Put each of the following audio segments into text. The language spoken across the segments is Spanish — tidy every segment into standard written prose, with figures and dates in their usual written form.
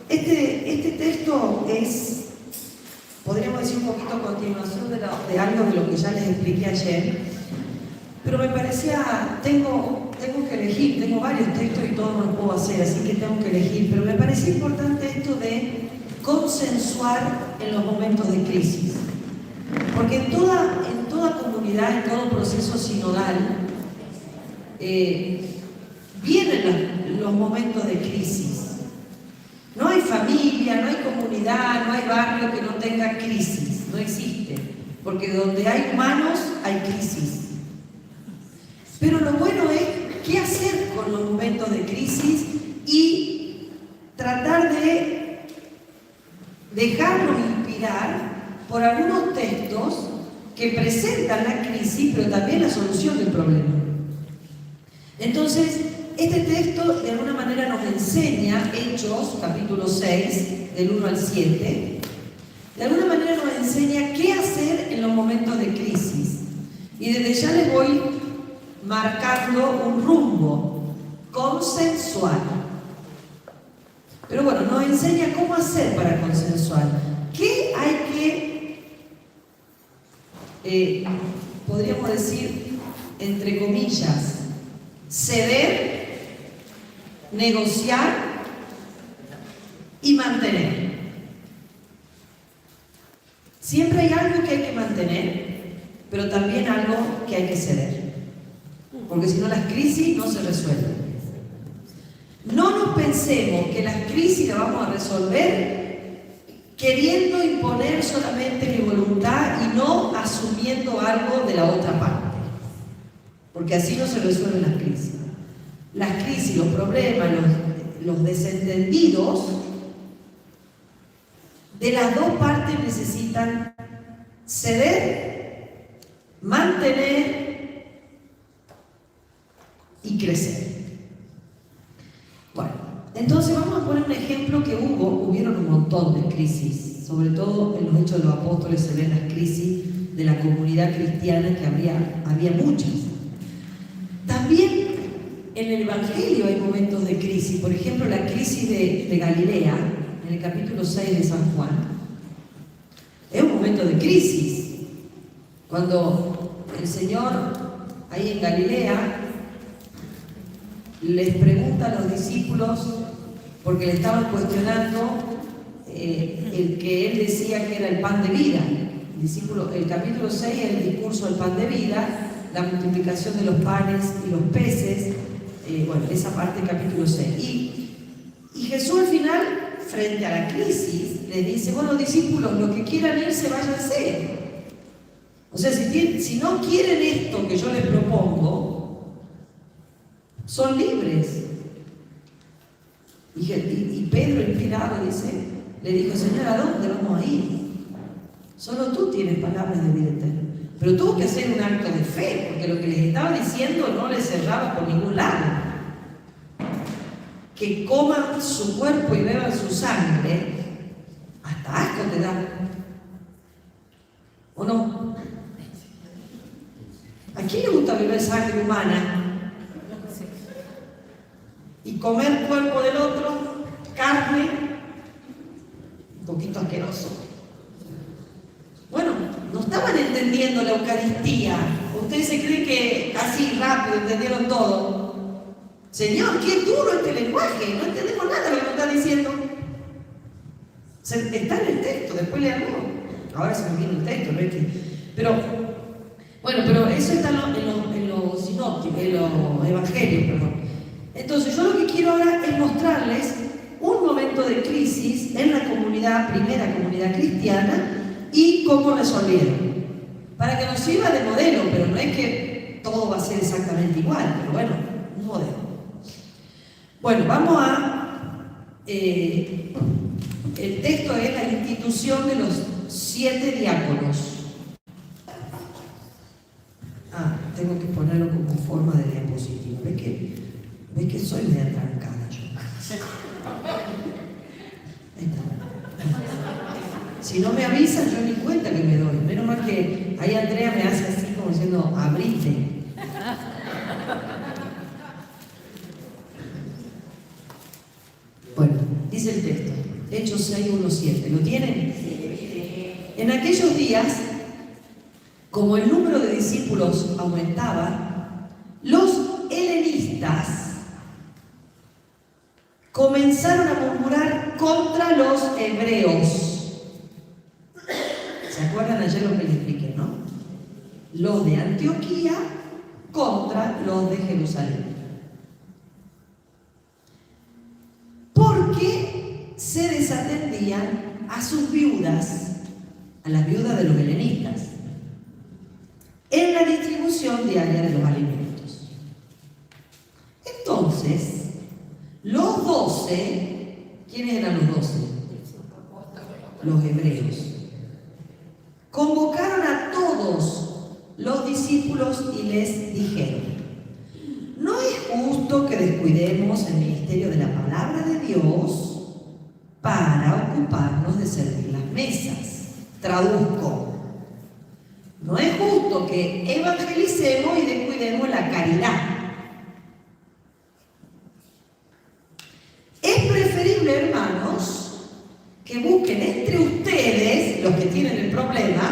Este texto es, podríamos decir, un poquito a continuación de algo de lo que ya les expliqué ayer, pero me parecía, tengo que elegir, tengo varios textos y todo no lo puedo hacer, así que tengo que elegir, pero me parecía importante esto de consensuar en los momentos de crisis, porque en toda comunidad, en todo proceso sinodal, vienen los momentos de crisis. No hay familia, no hay comunidad, no hay barrio que no tenga crisis, no existe, porque donde hay humanos hay crisis. Pero lo bueno es qué hacer con los momentos de crisis y tratar de dejarnos inspirar por algunos textos que presentan la crisis, pero también la solución del problema. Entonces, este texto de alguna manera nos enseña, Hechos, capítulo 6, del 1 al 7, de alguna manera nos enseña qué hacer en los momentos de crisis. Y desde ya les voy marcando un rumbo consensual. Pero bueno, nos enseña cómo hacer para consensuar. ¿Qué hay que, podríamos decir, entre comillas, ceder, negociar y mantener? Siempre hay algo que hay que mantener, pero también algo que hay que ceder, porque si no las crisis no se resuelven. No nos pensemos que las crisis las vamos a resolver queriendo imponer solamente mi voluntad y no asumiendo algo de la otra parte, porque así no se resuelven las crisis. Las crisis, los problemas, los desentendidos de las dos partes necesitan ceder, mantener y crecer. Bueno, entonces vamos a poner un ejemplo que hubieron un montón de crisis, sobre todo en los Hechos de los Apóstoles se ven las crisis de la comunidad cristiana, que había muchas. También en el Evangelio hay momentos de crisis, por ejemplo la crisis de Galilea, en el capítulo 6 de San Juan, es un momento de crisis, cuando el Señor ahí en Galilea les pregunta a los discípulos, porque le estaban cuestionando el que él decía que era el pan de vida. El capítulo 6 es el discurso del pan de vida, la multiplicación de los panes y los peces, bueno, esa parte del capítulo 6. Y Jesús al final, frente a la crisis, les dice, bueno, discípulos, los que quieran irse, váyanse. O sea, si no quieren esto que yo les propongo, son libres. Y Pedro, inspirado, le dijo, Señor, ¿a dónde vamos a ir? Solo tú tienes palabras de vida eterna. Pero tuvo que hacer un acto de fe, porque lo que les estaba diciendo no les cerraba por ningún lado. Que coman su cuerpo y beban su sangre, hasta asco te da. ¿O no? ¿A quién le gusta beber sangre humana? Y comer cuerpo del otro, carne, un poquito asqueroso. Bueno, no estaban entendiendo la Eucaristía. Ustedes se creen que así rápido entendieron todo. Señor, qué duro este lenguaje, no entendemos nada de lo que nos está diciendo. Está en el texto, después leanlo. Ahora se me viene el texto, ¿no? Pero eso está en los sinópticos, en los evangelios, perdón. Entonces, yo lo que quiero ahora es mostrarles un momento de crisis en la primera comunidad cristiana, y cómo resolvieron, para que nos sirva de modelo, pero no es que todo va a ser exactamente igual, pero bueno, un modelo. Bueno, vamos el texto es la institución de los 7 diáconos. Tengo que ponerlo como forma de diapositiva. ¿Ves que soy media trancada yo? Ahí está. Si no me avisan, yo ni cuenta que me doy. Menos mal que ahí Andrea me hace así como diciendo, abrite. Bueno, dice el texto. Hechos 6, 1, 7. ¿Lo tienen? En aquellos días, como el número de discípulos aumentaba, los helenistas comenzaron a murmurar contra los hebreos. ¿Se acuerdan ayer lo que les expliqué, no? Los de Antioquía contra los de Jerusalén. Porque se desatendían a sus viudas, a las viudas de los helenistas, en la distribución diaria de los alimentos. Entonces, los 12, ¿quiénes eran los 12? Los hebreos. Convocaron a todos los discípulos y les dijeron: no es justo que descuidemos el ministerio de la palabra de Dios para ocuparnos de servir las mesas. Traduzco: no es justo que evangelicemos y descuidemos la caridad. Es preferible, hermanos, que busquen entre ustedes, los que tienen el problema,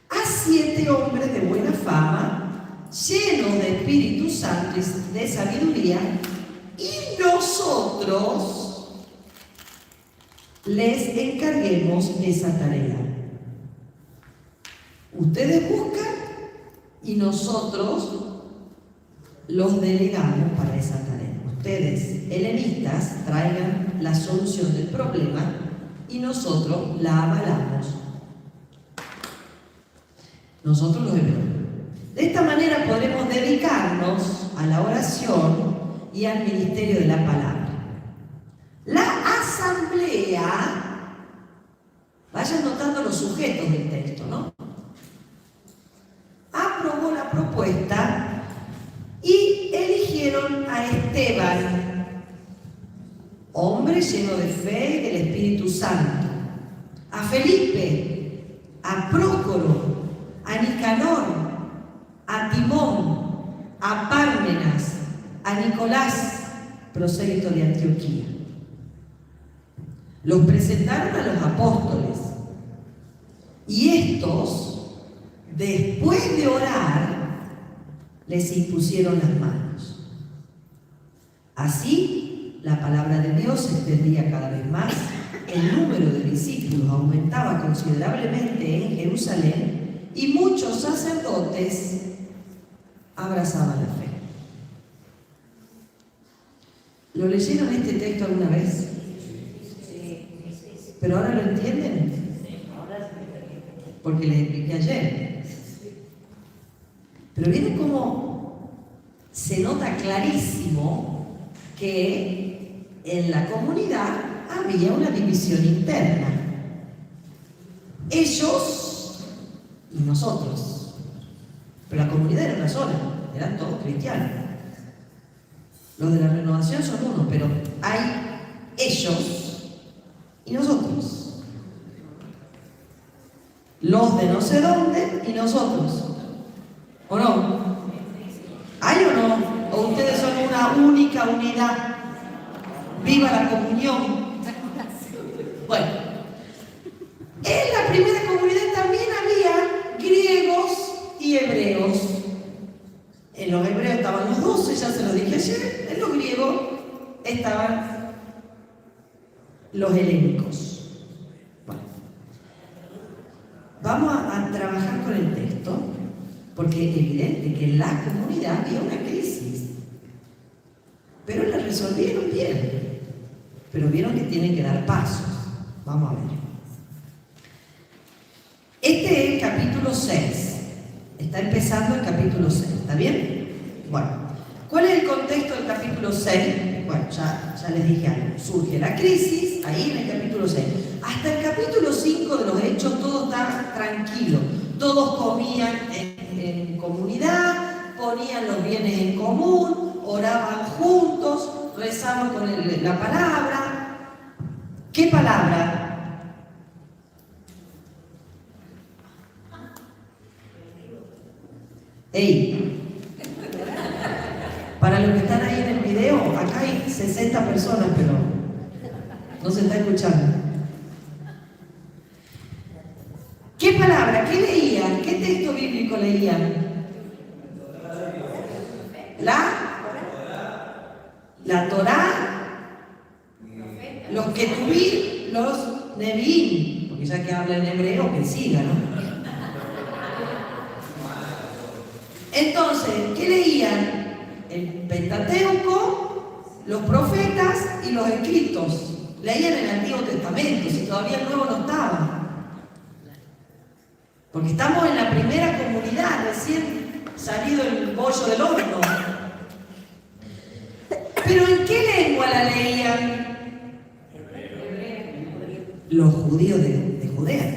a 7 hombres de buena fama, llenos de Espíritu Santo y de sabiduría, y nosotros les encarguemos esa tarea. Ustedes buscan y nosotros los delegamos para esa tarea. Ustedes, helenistas, traigan la solución del problema y nosotros la avalamos. Nosotros los hebreos. De esta manera podremos dedicarnos a la oración y al ministerio de la palabra. La asamblea, vayan notando los sujetos del texto, ¿no? Aprobó la propuesta y eligieron a Esteban, hombre lleno de fe y del Espíritu Santo, a Felipe, a Prócoro, a Nicanor, a Timón, a Pármenas, a Nicolás, prosélito de Antioquía. Los presentaron a los apóstoles y estos, después de orar, les impusieron las manos. Así, la palabra de Dios se extendía cada vez más, el número de discípulos aumentaba considerablemente en Jerusalén y muchos sacerdotes abrazaban la fe. ¿Lo leyeron este texto alguna vez? ¿Pero ahora lo entienden? Porque les expliqué ayer. Pero miren cómo se nota clarísimo que en la comunidad había una división interna. Ellos y nosotros. Pero la comunidad era una sola, eran todos cristianos. Los de la renovación son uno, pero hay ellos y nosotros. Los de no sé dónde y nosotros. ¿O no? ¿Hay o no? ¿O ustedes son una única unidad? ¡Viva la comunión! Bueno, en la primera comunidad también había griegos y hebreos. En los hebreos estaban los 12, ya se los dije ayer. En los griegos estaban los helénicos. Bueno, vamos a trabajar con el texto, porque es evidente que en la comunidad había una crisis. Pero la resolvieron bien. Pero vieron que tienen que dar pasos. Vamos a ver. Este es el capítulo 6. Está empezando el capítulo 6. ¿Está bien? Bueno, ¿cuál es el contexto del capítulo 6? Bueno, ya les dije algo. Surge la crisis, ahí en el capítulo 6. Hasta el capítulo 5 de los Hechos todo está tranquilo. Todos comían en comunidad, ponían los bienes en común, oraban juntos, rezaban con la palabra. ¿Qué palabra? ¡Ey! Para los que están ahí en el video, acá hay 60 personas, pero No se está escuchando. ¿Qué palabra? ¿Qué leían? ¿Qué texto bíblico leían? La Torá, los que tuvieron, los Nevi'im, porque ya que habla en hebreo, que siga, ¿no? Entonces, ¿qué leían? El Pentateuco, los profetas y los escritos. Leían el Antiguo Testamento, si todavía el Nuevo no estaba. Porque estamos en la primera comunidad, recién salido el bollo del horno. ¿Pero en qué lengua la leían? Los judíos de Judea.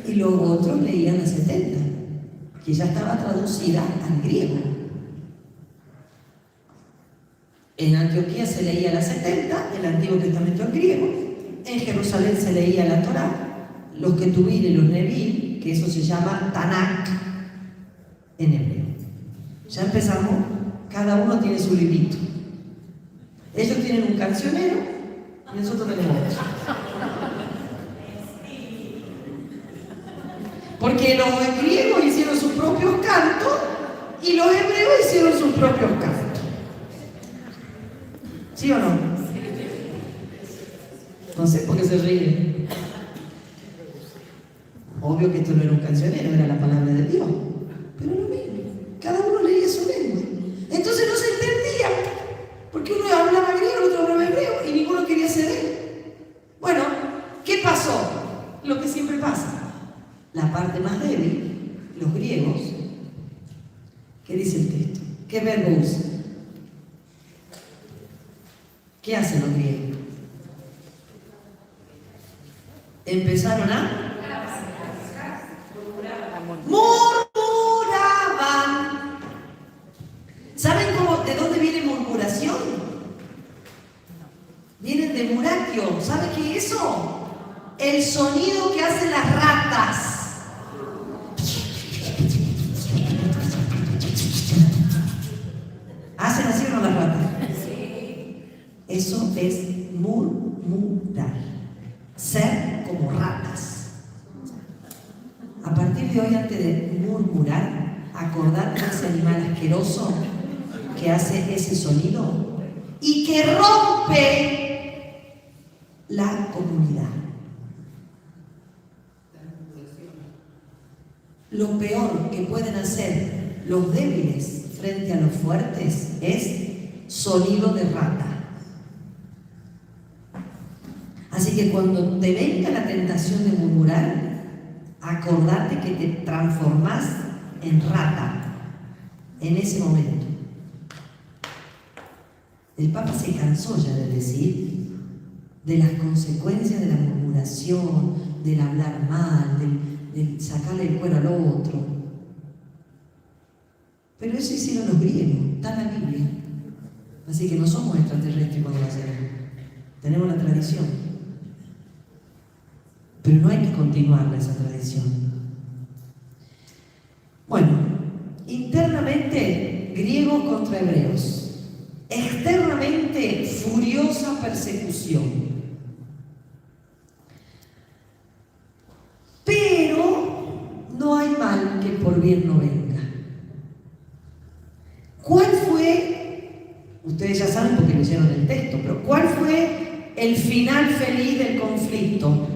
Y los otros leían la 70, que ya estaba traducida al griego. En Antioquía se leía la 70, el Antiguo Testamento en griego. En Jerusalén se leía la Torá, los Ketuvim y los Nevi'im, que eso se llama Tanakh en hebreo. Ya empezamos, cada uno tiene su librito. Ellos tienen un cancionero y nosotros tenemos otro. Porque los griegos hicieron sus propios cantos y los hebreos hicieron sus propios cantos. ¿Sí o no? No sé por qué se ríen. Obvio que esto no era un cancionero, era la palabra de Dios. Pero lo mismo, cada uno leía su lengua. Entonces no se entendía, porque uno hablaba griego, el otro hablaba hebreo, y ninguno quería ceder. Bueno, ¿qué pasó? Lo que siempre pasa. La parte más débil, los griegos, ¿qué dice el texto? ¿Qué verbo usa? ¿Qué hacen los griegos? Empezaron a murmuraban. ¿Saben de dónde viene murmuración? Vienen de muratio. ¿Sabe qué es eso? El sonido que hacen las ratas. ¿Hacen así o no las ratas? Eso es murmurar. Ser como ratas. A partir de hoy, antes de murmurar, acordate de ese animal asqueroso que hace ese sonido y que rompe la comunidad. Lo peor que pueden hacer los débiles frente a los fuertes es sonido de rata. Así que cuando te venga la tentación de murmurar, acordate que te transformás en rata en ese momento. El Papa se cansó ya de decir de las consecuencias de la murmuración, del hablar mal, del sacarle el cuero al otro. Pero eso hicieron los griegos, está en la Biblia. Así que no somos extraterrestres cuando lo hacemos. Tenemos la tradición. Pero no hay que continuar esa tradición. Bueno, internamente griegos contra hebreos, externamente furiosa persecución. Pero no hay mal que por bien no venga. ¿Cuál fue? Ustedes ya saben porque leyeron el texto, pero ¿cuál fue el final feliz del conflicto?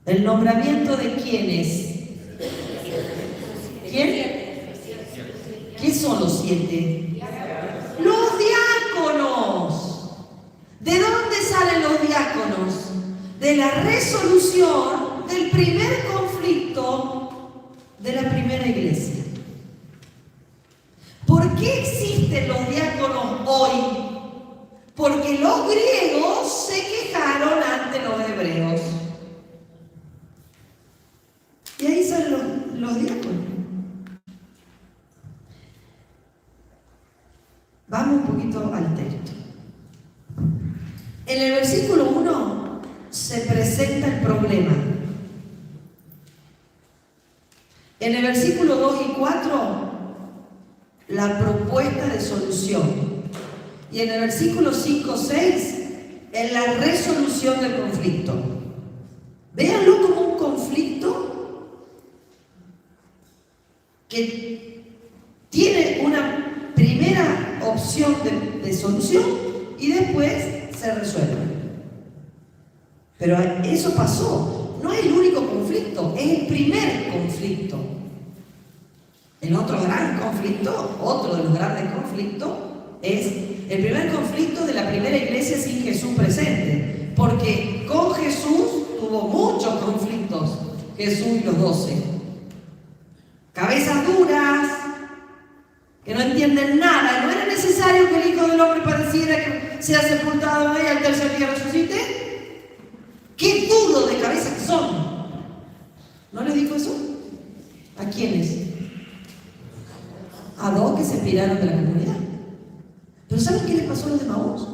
¿El nombramiento de quiénes? ¿Quién? ¿Qué son los 7? ¡Los diáconos! ¿De dónde salen los diáconos? De la resolución del primer conflicto de la primera iglesia. ¿Por qué existen los diáconos hoy? Porque los griegos se quejaron ante los hebreos. Y ahí salen los diáconos. Vamos un poquito al texto. En el versículo 1 se presenta el problema. En el versículo 2 y 4, la propuesta de solución. Y en el versículo 5, 6, en la resolución del conflicto. Véanlo como un conflicto que tiene una primera opción de solución y después se resuelve. Pero eso pasó. No es el único conflicto, es el primer conflicto. El otro gran conflicto, otro de los grandes conflictos, es el primer conflicto de la primera iglesia sin Jesús presente. Porque con Jesús tuvo muchos conflictos, Jesús y los 12. Cabezas duras, que no entienden nada. ¿No era necesario que el Hijo del Hombre padeciera, que sea sepultado y al tercer día resucite? ¡Qué duro de cabeza que son! ¿No les dijo eso? ¿A quiénes? A dos que se piraron de la comunidad. Pero ¿saben qué les pasó a los de Maús?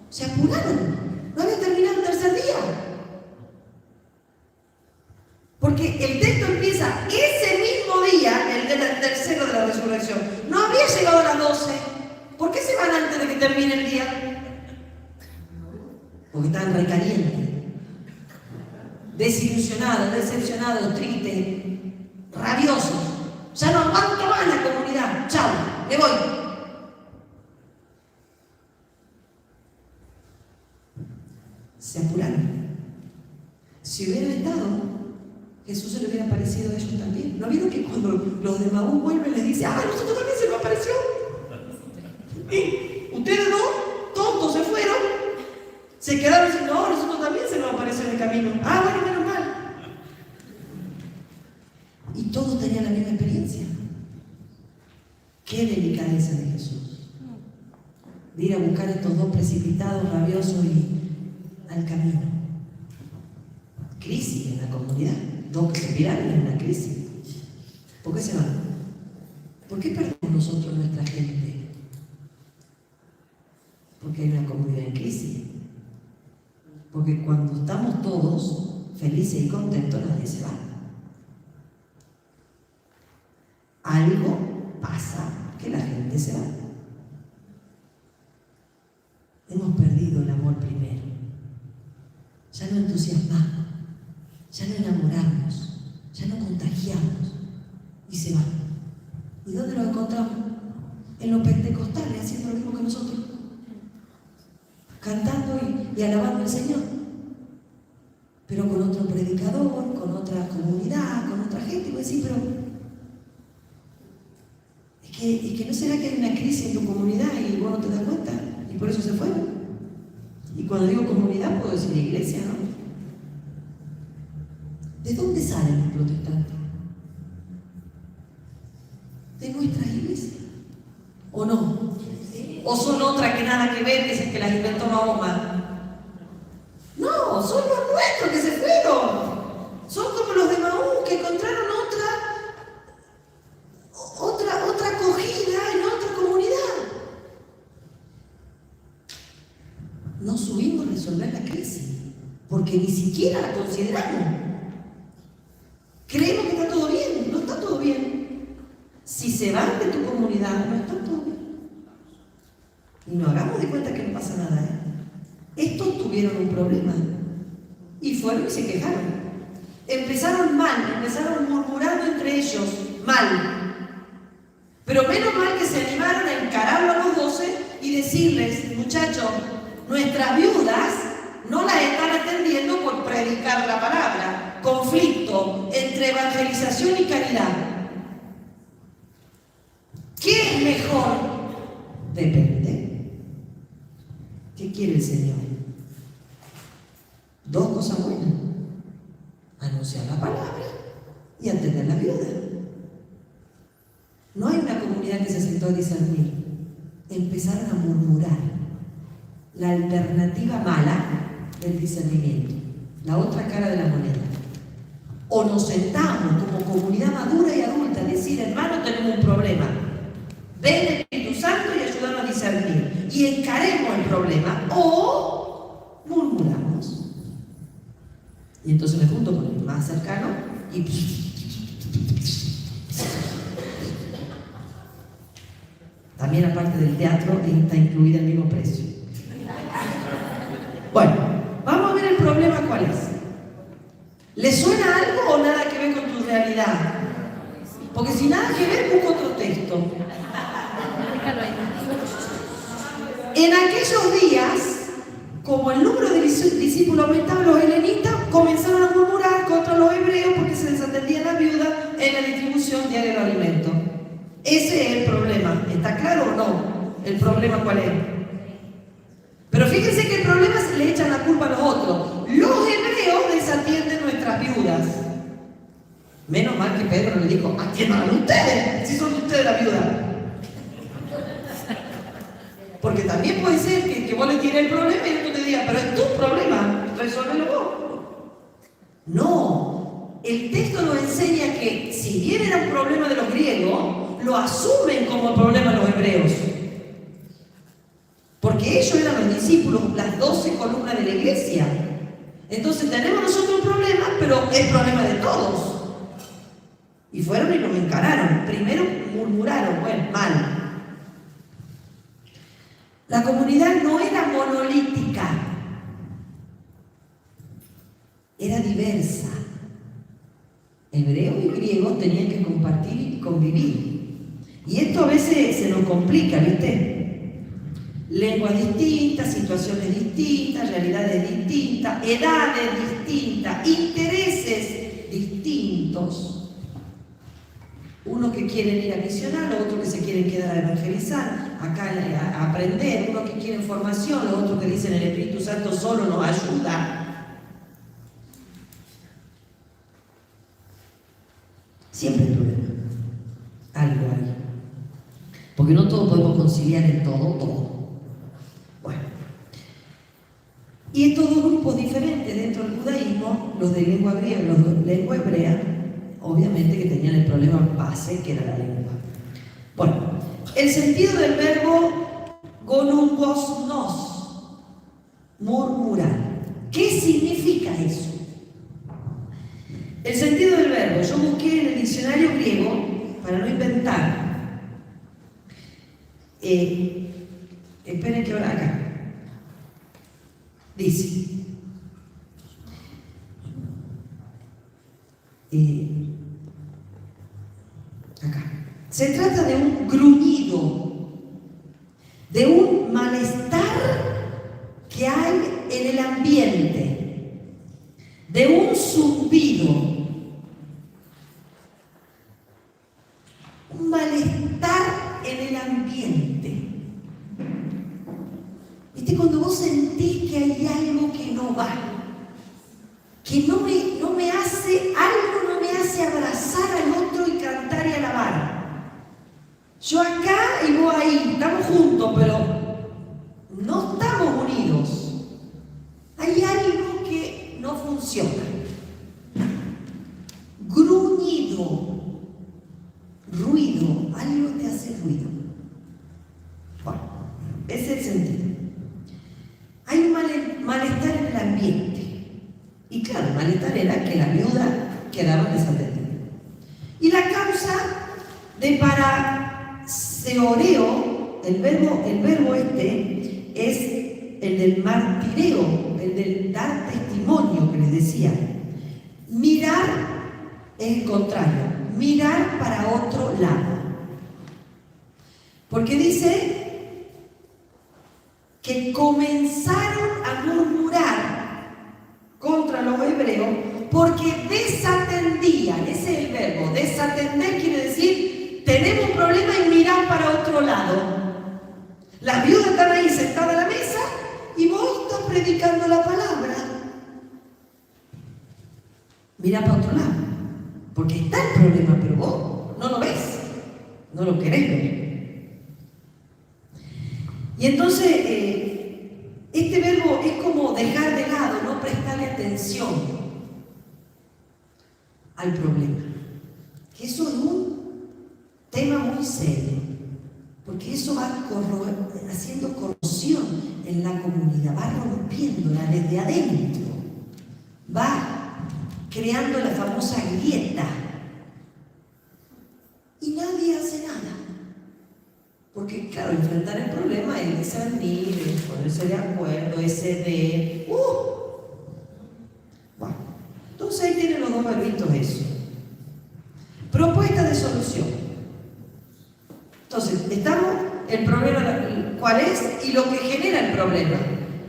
Se apuraron. No había terminado el tercer día. Porque el texto empieza ese mismo día, el del tercero de la resurrección. No había llegado a las 12. ¿Por qué se van antes de que termine el día? Porque estaban recalientes, desilusionados, decepcionados, tristes, rabiosos. Ya no aguanto más la comunidad. Chao, me voy. Se apuraron. Si hubieran estado, Jesús se le hubiera aparecido a ellos también. ¿No vieron que cuando los de Maús vuelven les dice, ¡ah, nosotros también se nos apareció! Y ustedes dos, tontos, se fueron, se quedaron diciendo, no, nosotros también se nos apareció en el camino. Ah, bueno, menos mal. Y todos tenían la misma experiencia. Qué delicadeza de Jesús. De ir a buscar a estos dos precipitados, rabiosos y al camino. Crisis en la comunidad. Dos que se miraron en una crisis. ¿Por qué se van? ¿Por qué perdemos nosotros nuestra gente? Porque hay una comunidad en crisis. Porque cuando estamos todos felices y contentos, nadie se va. Algo pasa que la gente se va. Hemos perdido el amor primero. Ya no entusiasmamos, ya no enamoramos, ya no contagiamos y se van. ¿Y dónde los encontramos? En los pentecostales, haciendo lo mismo que nosotros, cantando y alabando al Señor, pero con otro predicador, con otra comunidad, con otra gente. Y voy a decir, pero es que no será que hay una crisis en tu comunidad y vos no te das cuenta y por eso se fueron. Y cuando digo comunidad puedo decir iglesia, ¿no? ¿De dónde salen los protestantes? ¿De nuestras iglesias? ¿O no? ¿O son otras que nada que ver, que las inventó Mahoma? No, son los nuestros que se fueron. Son como los de Maús que encontraron otra acogida en otra comunidad. No subimos a resolver la crisis porque ni siquiera la consideramos. Creemos que está todo bien. No está todo bien. Si se van de tu comunidad, no está todo bien. Y no hagamos de cuenta que no pasa nada, Estos tuvieron un problema y fueron y se quejaron. Empezaron mal, empezaron murmurando entre ellos, mal. Pero menos mal que se animaron a encararlo a los 12 y decirles, muchachos, nuestras viudas no las están atendiendo por predicar la palabra. Conflicto entre evangelización y caridad. ¿Qué es mejor? Depende. ¿Qué quiere el Señor? Dos cosas buenas. Anunciar la palabra y atender a la viuda. No hay una comunidad que se sentó a discernir. Empezaron a murmurar. La alternativa mala del discernimiento. La otra cara de la moneda. O nos sentamos como comunidad madura y adulta a decir, hermano, tenemos un problema. Ven el Espíritu Santo y ayúdanos a discernir. Y encaremos el problema. O murmuramos. Y entonces me junto con el más cercano y... ¿Están también aparte del teatro está incluida el mismo precio. Bueno, vamos a ver el problema cuál es. ¿Le suena algo o nada que ver con tu realidad? Porque si nada que ver, busco otro texto. En aquellos días, como el número de discípulos aumentaba, los helenitas comenzaron a murmurar contra los hebreos porque se desatendían las viudas en la distribución diaria de alimentos. Ese es el problema. ¿Está claro o no? ¿El problema cuál es? Pero fíjense que el problema es que le echan la culpa a los otros. Los hebreos desatienden nuestras viudas. Menos mal que Pedro le dijo, atiendan ustedes, si son ustedes la viuda. Porque también puede ser que vos le tires el problema y otro te diga, pero es tu problema, resuélvelo vos. No, el texto nos enseña que si bien era un problema de los griegos, lo asumen como problema los hebreos. Porque ellos eran los discípulos, las 12 columnas de la iglesia. Entonces tenemos nosotros un problema, pero es problema de todos. Y fueron y nos encararon. Primero murmuraron, bueno, mal. La comunidad no era monolítica, era diversa. Hebreos y griegos tenían que compartir y convivir. Y esto a veces se nos complica, ¿viste? Lenguas distintas, situaciones distintas, realidades distintas, edades distintas, intereses distintos. Unos que quieren ir a misionar, los otros que se quieren quedar a evangelizar, acá a aprender, unos que quieren formación, los otros que dicen el Espíritu Santo solo nos ayuda. Siempre hay problema. Algo hay. Porque no todos podemos conciliar en todo. Bueno. Y estos dos grupos diferentes dentro del judaísmo, los de lengua griega y los de lengua hebrea, obviamente que tenían el problema base que era la lengua. Bueno, el sentido del verbo gonungosnos, murmurar. ¿Qué significa eso? El sentido del verbo, yo busqué en el diccionario griego para no inventar. Esperen que ahora acá. Dice. Acá. Se trata de un gruñido, de un malestar que hay en el ambiente, de un zumbido, un malestar en el ambiente. ¿Viste? Cuando vos sentís que hay algo que no va, que no me hace algo, no me hace abrazar al otro y cantar y alabar. Yo acá y vos ahí, estamos juntos, pero no estamos unidos. Hay algo que no funciona. Gruñido, ruido, algo te hace ruido. Bueno, ese es el sentido. Hay un malestar en el ambiente. Y claro, el malestar era que la viuda quedaba desatendida. Y la causa de paraseoreo, el verbo este, es el del martireo, el del dar testimonio que les decía. Mirar es el contrario, mirar para otro lado. Porque dice que comenzaron a murmurar contra los hebreos porque desatendían, ese es el verbo, desatender quiere decir tenemos un problema y mirar para otro lado. Las viudas están ahí sentadas a la mesa y vos estás predicando la palabra. Mira para otro lado, porque está el problema, pero vos no lo ves, no lo querés ver. Y entonces este verbo es como dejar de lado, no prestarle atención al problema. Que eso es un tema muy serio, porque eso va haciendo corrosión en la comunidad, va rompiéndola desde adentro, va creando la famosa grieta. Y nadie hace nada, porque claro, enfrentar el problema es discernir, es ponerse de acuerdo, es ceder. Bueno, entonces ahí tienen los dos verbitos eso. Propuesta de solución. Entonces, estamos, el problema, ¿cuál es? Y lo que genera el problema.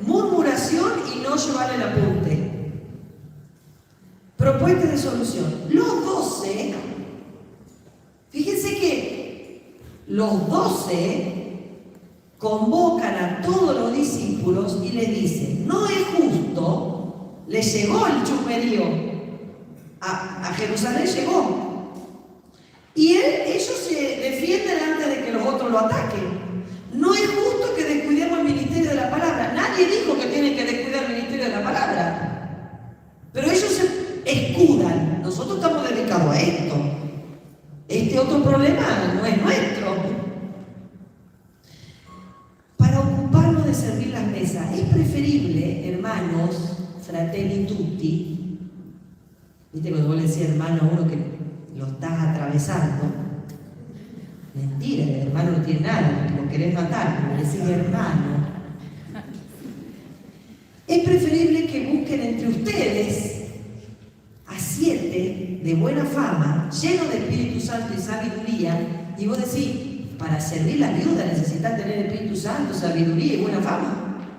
Murmuración y no llevar el apunte. Propuesta de solución. Los 12, fíjense que los 12 convocan a todos los discípulos y les dicen, no es justo, les llegó el chusmerío, a Jerusalén llegó. Y ellos se defienden antes de que los otros lo ataquen. No es justo que descuidemos el ministerio de la palabra. Nadie dijo que tienen que descuidar el ministerio de la palabra. Pero ellos se escudan. Nosotros estamos dedicados a esto. Este otro problema no es nuestro. Para ocuparnos de servir las mesas, es preferible, hermanos, fratelli tutti. ¿Viste cuando vos le decís hermano a uno que lo estás atravesando? Mentira, el hermano no tiene nada, lo querés matar, pero le decís hermano. Es preferible que busquen entre ustedes a 7 de buena fama, llenos de Espíritu Santo y sabiduría, y vos decís, para servir la viuda necesitas tener Espíritu Santo, sabiduría y buena fama.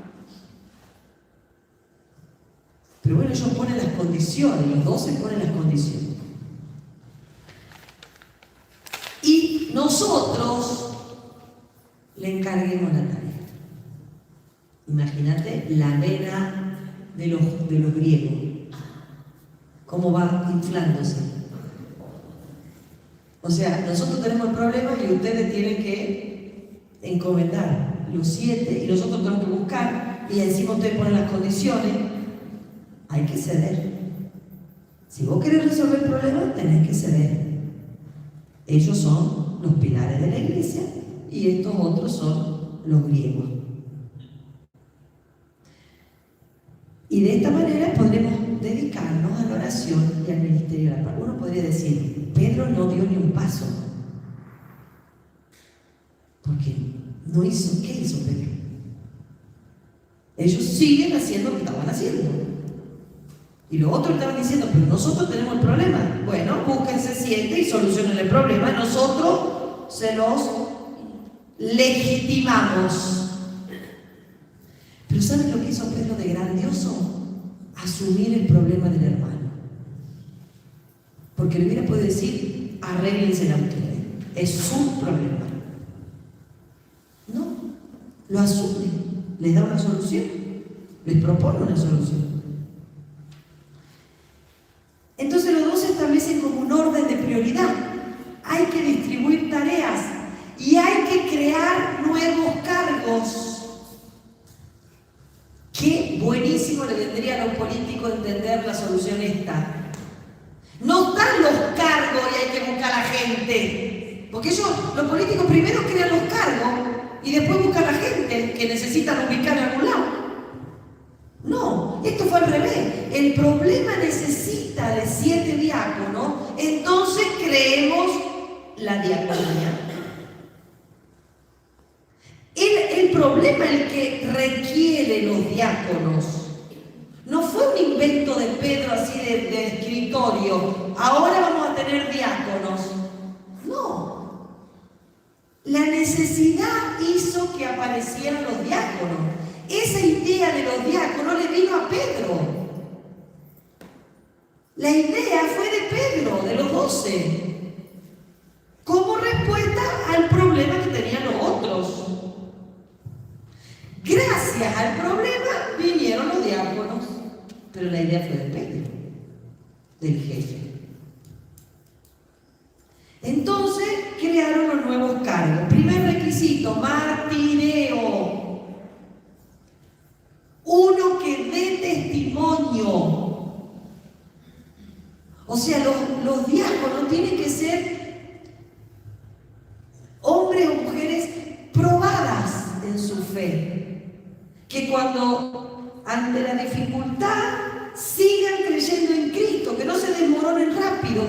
Pero bueno, ellos ponen las condiciones, los 12 ponen las condiciones. Y nosotros le encarguemos la tarea. Imagínate la vena de los griegos, cómo va inflándose. O sea, nosotros tenemos el problema y ustedes tienen que encomendar los 7 y nosotros tenemos que buscar y encima ustedes ponen las condiciones. Hay que ceder. Si vos querés resolver el problema, tenés que ceder. Ellos son los pilares de la iglesia y estos otros son los griegos. Y de esta manera podremos dedicarnos a la oración y al ministerio de la palabra. Uno podría decir, Pedro no dio ni un paso. Porque no hizo, ¿qué hizo Pedro? Ellos siguen haciendo lo que estaban haciendo. Y los otros estaban diciendo, pero nosotros tenemos el problema. Bueno, búsquense 7 y solucionen el problema. Nosotros se los legitimamos. Pero ¿saben lo que hizo Pedro de grandioso? Asumir el problema del hermano. Porque le hubiera podido decir, arréglense a ustedes. Es su problema. No, lo asume. Les da una solución. Les propone una solución. Entonces los 12 establecen como un orden de prioridad. Hay que distribuir tareas y hay que crear nuevos cargos. Qué buenísimo le vendría a los políticos entender la solución esta. No están los cargos y hay que buscar a la gente. Porque ellos, los políticos primero crean los cargos y después buscan a la gente que necesitan ubicar en algún lado. No, esto fue al revés. El problema necesita de 7 diáconos, entonces creemos la diaconía. El problema, el que requiere los diáconos, no fue un invento de Pedro así de escritorio. Ahora vamos a tener diáconos. No. La necesidad hizo que aparecieran los diáconos. Esa idea de los diáconos le vino a Pedro. La idea fue de Pedro, de los 12, como respuesta al problema que tenían los otros. Gracias al problema vinieron los diáconos, pero la idea fue de Pedro, del jefe. Entonces crearon los nuevos cargos. Primer requisito, martireo. Uno que dé testimonio. O sea, los diáconos tienen que ser hombres o mujeres probadas en su fe. Que cuando ante la dificultad sigan creyendo en Cristo, que no se desmoronen rápido.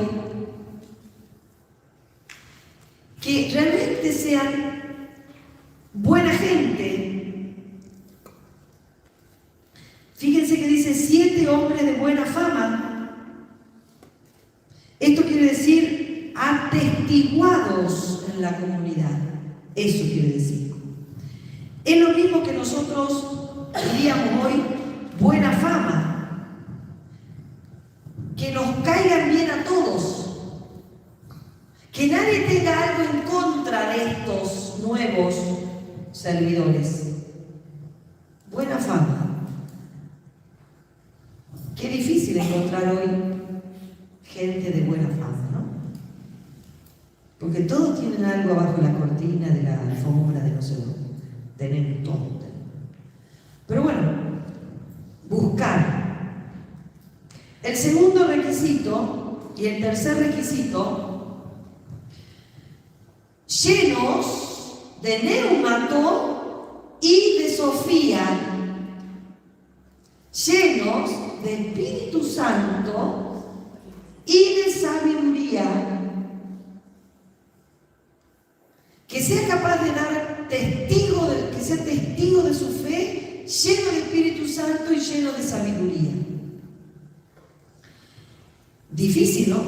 Que realmente sean buena gente. Fíjense que dice 7 hombres de buena fama. Esto quiere decir atestiguados en la comunidad. Eso quiere decir. Es lo mismo que nosotros diríamos hoy, buena fama. Que nos caigan bien a todos. Que nadie tenga algo en contra de estos nuevos servidores. Buena fama. Qué difícil encontrar hoy gente de buena fama, ¿no? Porque todos tienen algo abajo de la cortina, de la alfombra, de no sé dónde. Tenemos todo. Pero bueno, buscar. El segundo requisito y el tercer requisito, llenos de neumato y de Sofía, llenos de Espíritu Santo y de sabiduría, que sea capaz de dar testigo, que sea testigo de su fe, lleno de Espíritu Santo y lleno de sabiduría. Difícil, ¿no?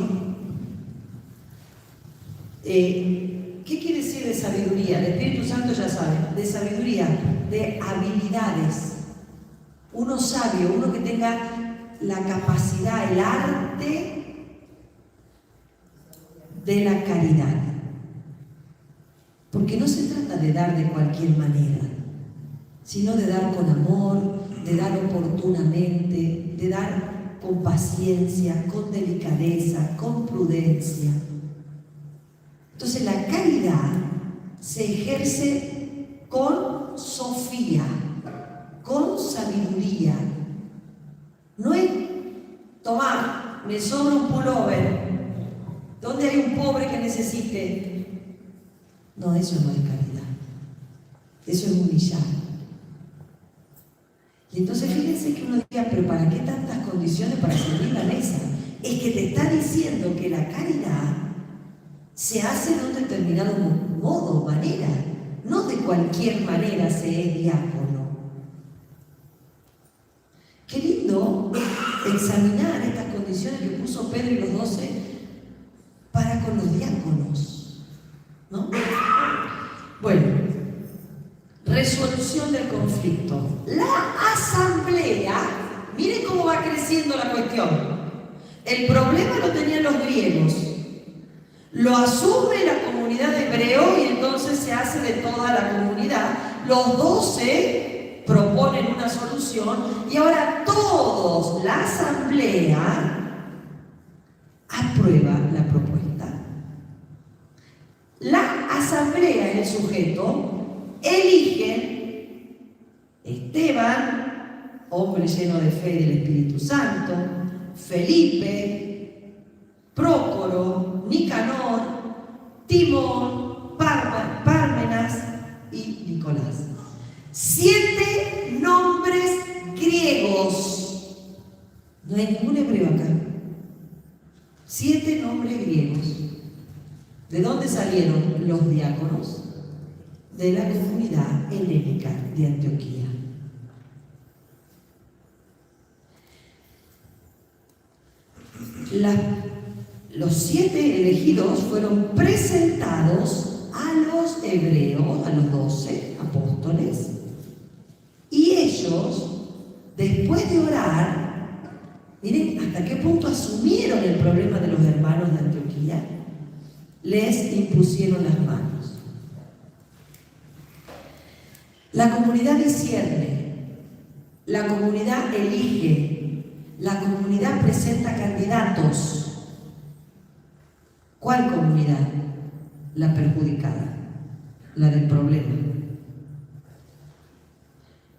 ¿Qué quiere decir de sabiduría? El Espíritu Santo ya sabe, de sabiduría, de habilidades. Uno sabio, uno que tenga la capacidad, el arte de la caridad. Porque no se trata de dar de cualquier manera, sino de dar con amor, de dar oportunamente, de dar con paciencia, con delicadeza, con prudencia. Entonces la caridad se ejerce con Sofía, con sabiduría. No es tomar, me sobra un pullover, ¿dónde hay un pobre que necesite? No, eso no es caridad. Eso es humillar. Y entonces fíjense que uno diga, pero ¿para qué tantas condiciones para servir la mesa? Es que te está diciendo que la caridad se hace de un determinado modo, manera. No de cualquier manera se es diácono. Qué lindo examinar estas condiciones que puso Pedro y los 12 para con los diáconos, ¿no? Bueno, resolución del conflicto. La asamblea, miren cómo va creciendo la cuestión. El problema lo tenían los griegos. Lo asume la comunidad de hebreo y entonces se hace de toda la comunidad. Los 12 proponen una solución y ahora todos, la asamblea, aprueba la propuesta. La asamblea es el sujeto, eligen Esteban, hombre lleno de fe y del Espíritu Santo, Felipe, Prócoro, Nicanor, Timón, Pármenas y Nicolás. 7 nombres griegos. No hay ningún hebreo acá. 7 nombres griegos. ¿De dónde salieron los diáconos? De la comunidad helénica de Antioquía. Los 7 elegidos fueron presentados a los hebreos, a los 12 apóstoles, y ellos, después de orar, miren hasta qué punto asumieron el problema de los hermanos de Antioquía, les impusieron las manos. La comunidad discierne, la comunidad elige, la comunidad presenta candidatos. ¿Cuál comunidad? La perjudicada, la del problema.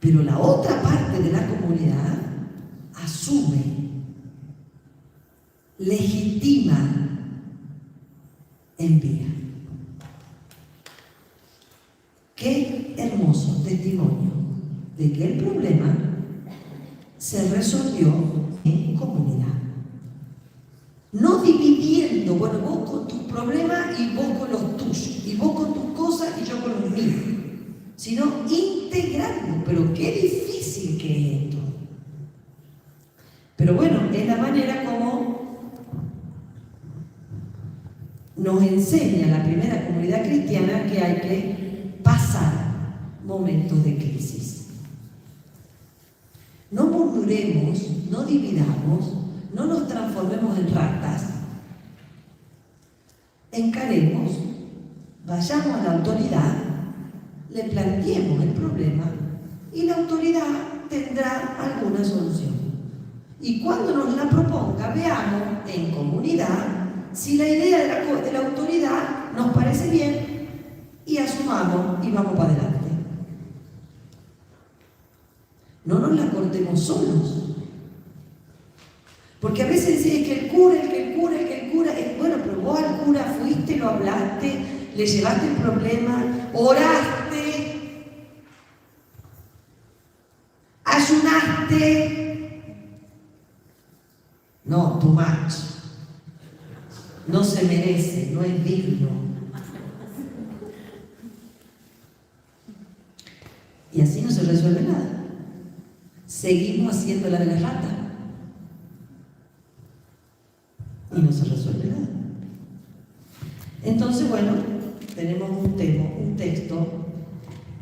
Pero la otra parte de la comunidad asume, legitima, envía. Qué hermoso testimonio de que el problema se resolvió en comunidad. No dividiendo, bueno, vos con tus problemas y vos con los tuyos, y vos con tus cosas y yo con los míos. sino integrarnos. Pero qué difícil que es esto. Pero bueno, es la manera como nos enseña la primera comunidad cristiana que hay que pasar momentos de crisis. No murmuremos, no dividamos, no nos transformemos en ratas. Encaremos, vayamos a la autoridad, le planteemos el problema y la autoridad tendrá alguna solución. Y cuando nos la proponga, veamos en comunidad si la idea de la autoridad nos parece bien y asumamos y vamos para adelante. No nos la cortemos solos. Porque a veces decís que el cura, bueno, pero vos al cura fuiste, lo hablaste, le llevaste el problema, oraste, ayunaste. No, too much. No se merece, no es digno. Y así no se resuelve nada. Seguimos haciendo la de la rata. Y no se resuelve nada. Entonces, bueno, tenemos un texto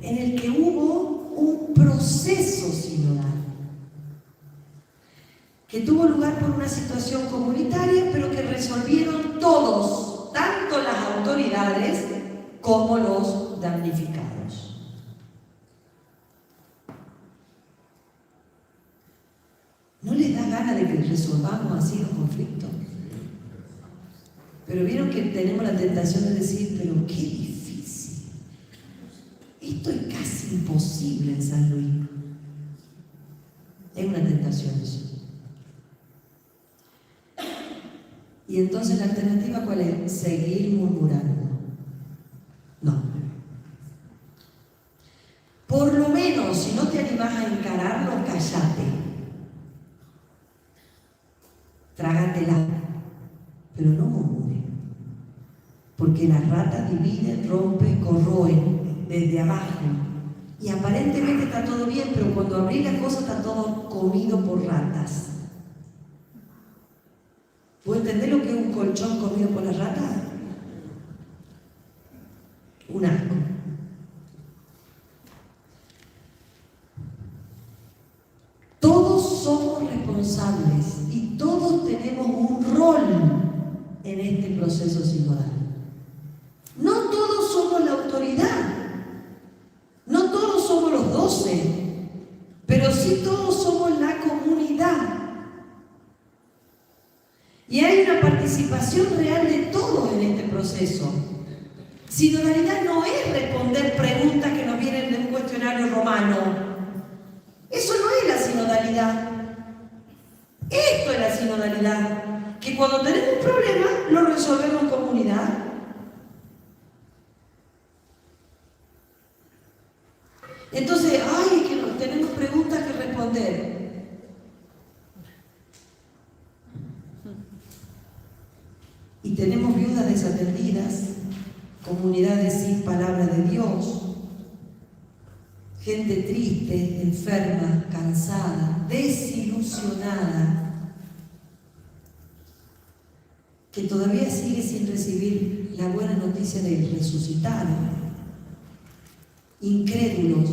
en el que hubo un proceso sinodal que tuvo lugar por una situación comunitaria, pero que resolvieron todos, tanto las autoridades como los damnificados. ¿No les da ganas de que resolvamos así los conflictos? Pero vieron que tenemos la tentación de decir, pero qué difícil. Esto es casi imposible en San Luis. Es una tentación eso. Y entonces la alternativa ¿cuál es? Seguir murmurando. No. Por lo menos, si no te animás a encararlo, cállate. Trágatela. Pero no murmure. Porque las ratas dividen, rompen, corroen desde abajo. Y aparentemente está todo bien, pero cuando abrís la cosa está todo comido por ratas. ¿Puedo entender lo que es un colchón comido por las ratas? Un asco. Todos somos responsables y todos tenemos un rol en este proceso sinodal. No todos somos la autoridad, no todos somos los 12, pero sí todos somos la comunidad. Y hay una participación real de todos en este proceso. Sinodalidad no es responder preguntas que nos vienen de un cuestionario romano. Eso no es la sinodalidad. Esto es la sinodalidad. Que cuando tenemos un problema, lo resolvemos en comunidad. Entonces, ay, es que tenemos preguntas que responder. Y tenemos viudas desatendidas, comunidades sin palabra de Dios, gente triste, enferma, cansada, desilusionada, que todavía sigue sin recibir la buena noticia del resucitado, incrédulos,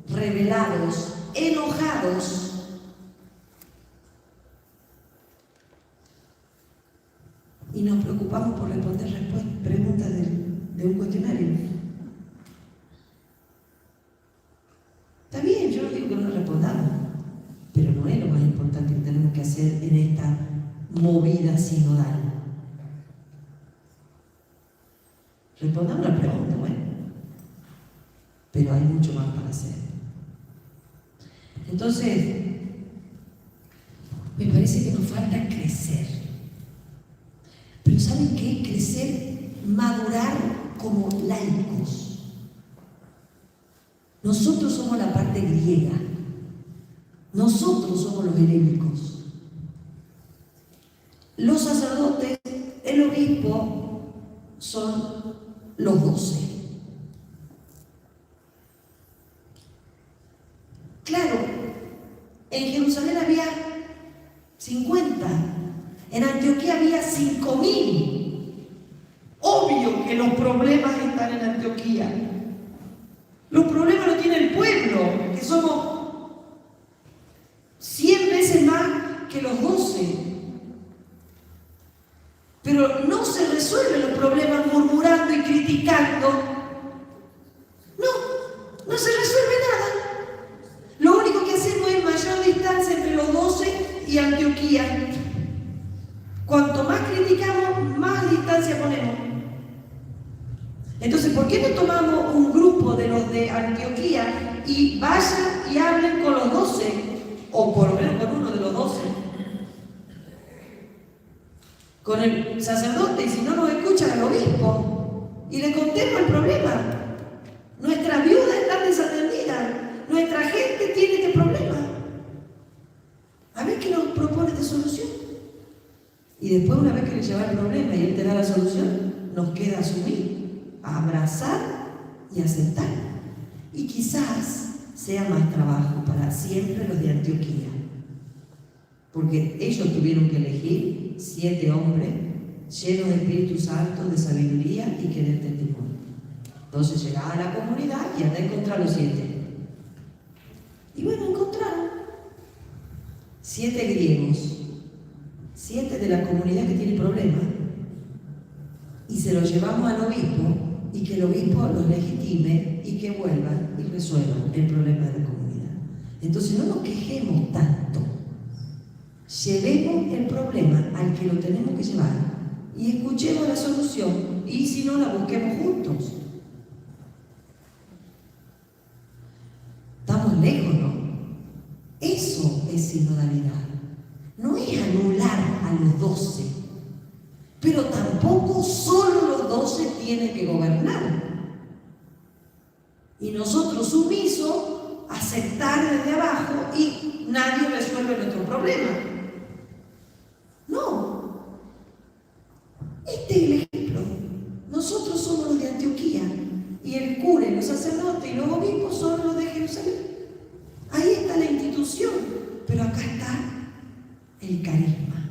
rebelados, enojados. Y nos preocupamos por responder preguntas de un cuestionario. Está bien, yo no digo que no respondamos, pero no es lo más importante que tenemos que hacer en esta movida sinodal. Respondamos la pregunta, bueno, pero hay mucho más para hacer. Entonces, me parece que nos falta crecer. Pero ¿saben qué? Crecer, madurar como laicos. Nosotros somos la parte griega. Nosotros somos los helénicos. Los sacerdotes, el obispo, son los 12. En Jerusalén había 50. En Antioquía había 5.000. Obvio que los problemas están en Antioquía. Los problemas los tiene el pueblo, que somos 100 veces más que los 12. Pero no se resuelven los problemas murmurando y criticando. No se resuelve nada. Lo único que hacemos es mayor distancia entre los 12 y Antioquía. Cuanto más criticamos, más distancia ponemos. Entonces, ¿por qué no tomamos un grupo de los de Antioquía y vayan y hablen con los 12? O por lo menos con uno de los 12. Con el sacerdote, y si no nos escuchan al obispo, y le contemos el problema. Nuestras viudas están desatendidas, nuestra gente tiene este problema. A ver qué nos propone de solución. Y después, una vez que le lleva el problema y él te da la solución, nos queda asumir, abrazar y aceptar. Y quizás sea más trabajo para siempre los de Antioquía. Porque ellos tuvieron que elegir 7 hombres llenos de Espíritu Santo, de sabiduría y que den testimonio. Entonces llegaban a la comunidad y anda a encontrar los 7. Y bueno, encontraron 7 griegos, 7 de la comunidad que tiene problemas, y se los llevamos al obispo y que el obispo los legitime y que vuelvan y resuelvan el problema de la comunidad. Entonces no nos quejemos tanto. Llevemos el problema al que lo tenemos que llevar y escuchemos la solución, y si no, la busquemos juntos. Estamos lejos, ¿no? Eso es sinodalidad. No es anular a los 12, pero tampoco solo los 12 tienen que gobernar. Y nosotros sumisos aceptar desde abajo y nadie resuelve nuestro problema. No. Este es el ejemplo. Nosotros somos los de Antioquía y el cura, los sacerdotes y los obispos son los de Jerusalén. Ahí está la institución, pero acá está el carisma.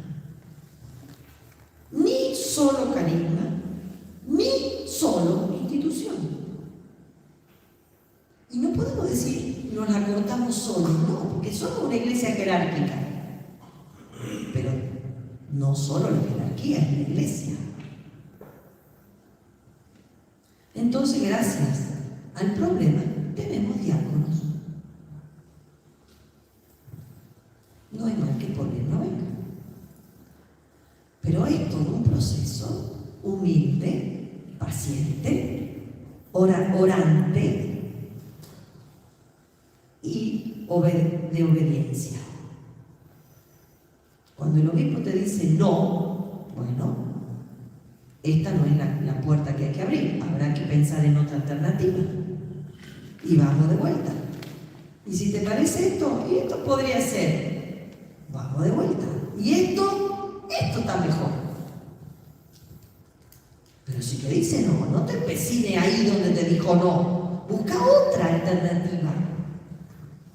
Ni solo carisma, ni solo institución. Y no podemos decir, nos la cortamos solos, no, porque somos una iglesia jerárquica. Pero no solo la jerarquía es la iglesia. Entonces, gracias al problema, tenemos diáconos. No hay mal que por bien no venga. Pero es todo un proceso humilde, paciente, orante y de obediencia. Cuando el obispo te dice no, bueno, esta no es la puerta que hay que abrir, habrá que pensar en otra alternativa. Y vamos de vuelta. Y si te parece esto, y esto podría ser, vamos de vuelta. Y esto está mejor. Pero si te dice no, no te empecines ahí donde te dijo no. Busca otra alternativa.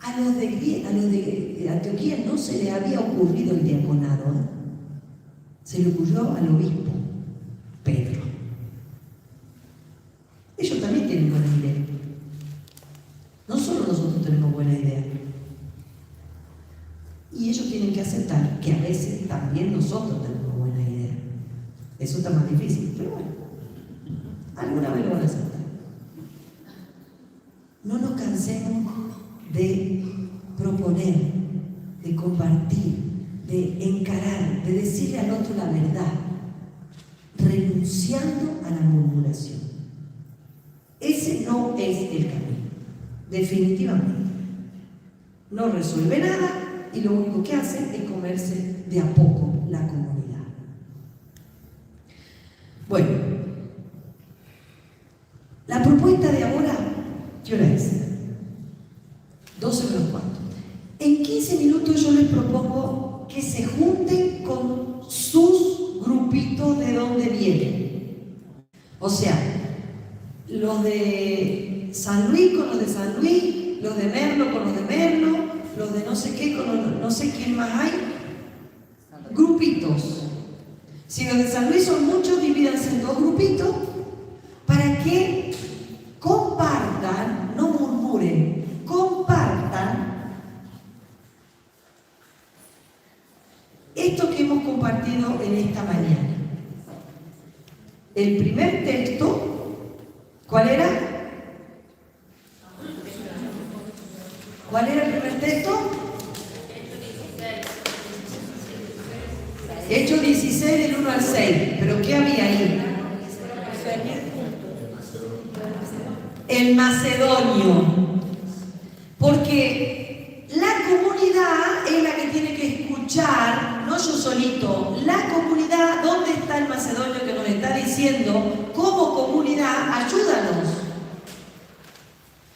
A los de Antioquía no se le había ocurrido el diaconado. Se le ocurrió al obispo Pedro. Ellos también tienen buena idea. No solo nosotros tenemos buena idea. Y ellos tienen que aceptar que a veces también nosotros tenemos buena idea. Eso está más difícil, pero bueno, alguna vez lo van a aceptar. No nos cansemos de proponer, de compartir, de encarar, de decirle al otro la verdad, renunciando a la murmuración. Ese no es el camino, definitivamente. No resuelve nada y lo único que hace es comerse de a poco la comunidad. Bueno, la propuesta de ahora, ¿qué hora es? 12 menos cuarto. En 15 minutos yo les propongo que se junten con sus grupitos de donde vienen. O sea, los de San Luis con los de San Luis, los de Merlo con los de Merlo, los de no sé qué, con no sé quién más hay, grupitos. Si los de San Luis son muchos, divídanse en 2 grupitos para que compartan, no murmuren, compartan esto que hemos compartido en esta mañana. El primer texto, ¿cuál era? ¿Cuál era el primer texto? Hechos 16 del 1 al 6. ¿Pero qué había ahí? El macedonio. Porque la comunidad es la que tiene que escuchar, no yo solito, la comunidad. ¿Dónde está el macedonio que nos está diciendo como comunidad, ayúdanos?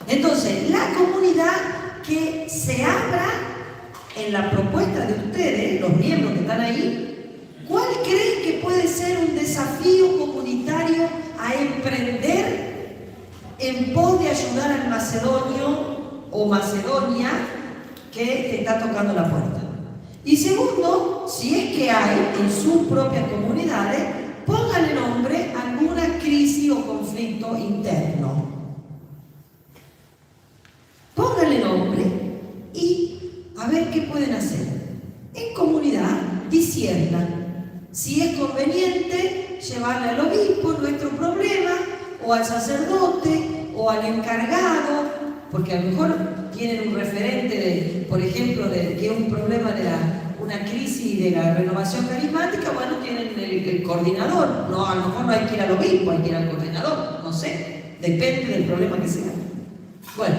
Entonces, la comunidad que se abra en la propuesta de ustedes, los miembros que están ahí, ¿cuál creen que puede ser un desafío comunitario a emprender en pos de ayudar al macedonio o Macedonia que te está tocando la puerta? Y segundo, si es que hay en sus propias comunidades, pónganle nombre a alguna crisis o conflicto interno. Pónganle nombre y a ver qué pueden hacer. En comunidad, disciernan si es conveniente llevarle al obispo nuestro problema, o al sacerdote, o al encargado, porque a lo mejor tienen un referente, de, por ejemplo, de que es un problema de una crisis de la renovación carismática. Bueno, tienen el coordinador. No, a lo mejor no hay que ir al obispo, hay que ir al coordinador, no sé, depende del problema que sea. Bueno,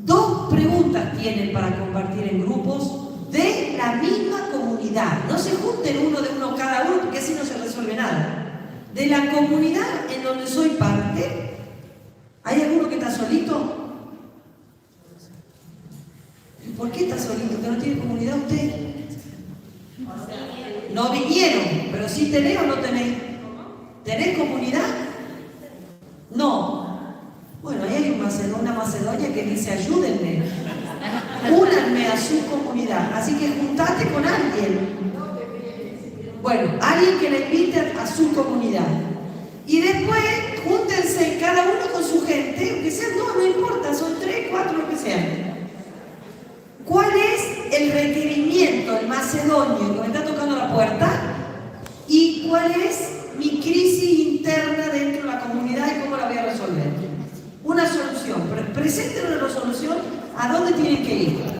2 preguntas tienen para compartir en grupos de la misma comunidad. No se junten uno cada uno, porque así no se resuelve nada. De la comunidad en donde soy parte. ¿Hay alguno que está solito? ¿Por qué está solito? ¿Que no tiene comunidad usted? No vinieron, pero sí tenés o no tenés. ¿Tenés comunidad? No. Bueno, ahí hay una Macedonia que dice: ayúdenme, únanme a su comunidad. Así que juntate con alguien. Bueno, alguien que le invite a su comunidad. Y después, júntense cada uno con su gente, aunque sean 2, no importa, son 3, 4, lo que sea. ¿Cuál es el requerimiento, el macedonio que me está tocando la puerta? ¿Y cuál es mi crisis interna dentro de la comunidad y cómo la voy a resolver? Una solución. Presenten una resolución. ¿A dónde tienen que ir?